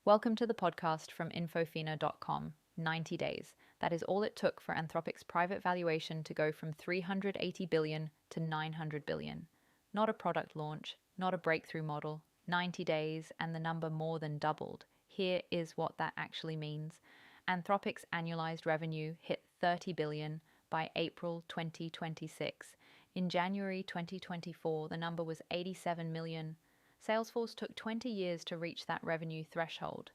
Welcome to the podcast from infofina.com. 90 days. That is all it took for Anthropic's private valuation to go from 380 billion to 900 billion. Not a product launch, not a breakthrough model. 90 days and the number more than doubled. Here is what that actually means. Anthropic's annualized revenue hit 30 billion by April 2026. In January 2024, the number was 87 million. Salesforce took 20 years to reach that revenue threshold.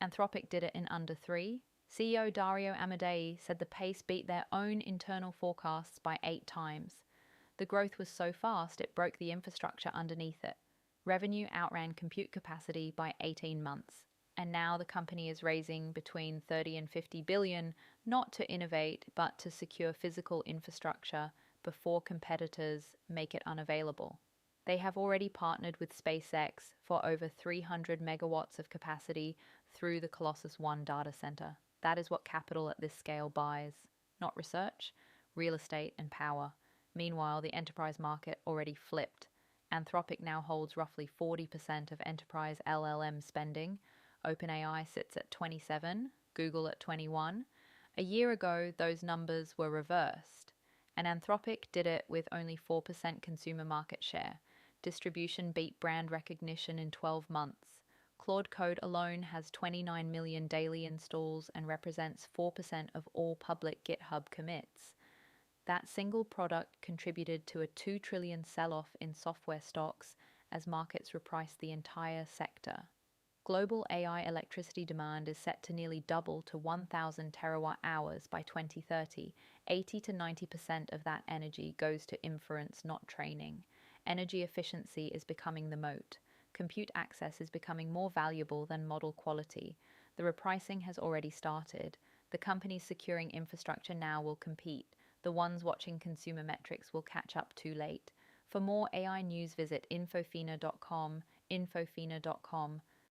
Anthropic did it in under 3. CEO Dario Amodei said the pace beat their own internal forecasts by 8 times. The growth was so fast it broke the infrastructure underneath it. Revenue outran compute capacity by 18 months. And now the company is raising between 30 and 50 billion, not to innovate, but to secure physical infrastructure before competitors make it unavailable. They have already partnered with SpaceX for over 300 megawatts of capacity through the Colossus 1 data center. That is what capital at this scale buys. Not research, real estate, and power. Meanwhile, the enterprise market already flipped. Anthropic now holds roughly 40% of enterprise LLM spending. OpenAI sits at 27, Google at 21. A year ago, those numbers were reversed. And Anthropic did it with only 4% consumer market share. Distribution beat brand recognition in 12 months. Claude Code alone has 29 million daily installs and represents 4% of all public GitHub commits. That single product contributed to a 2 trillion sell-off in software stocks as markets repriced the entire sector. Global AI electricity demand is set to nearly double to 1,000 terawatt hours by 2030. 80 to 90% of that energy goes to inference, not training. Energy efficiency is becoming the moat. Compute access is becoming more valuable than model quality. The repricing has already started. The companies securing infrastructure now will compete. The ones watching consumer metrics will catch up too late. For more AI news, visit infofina.com, infofina.com.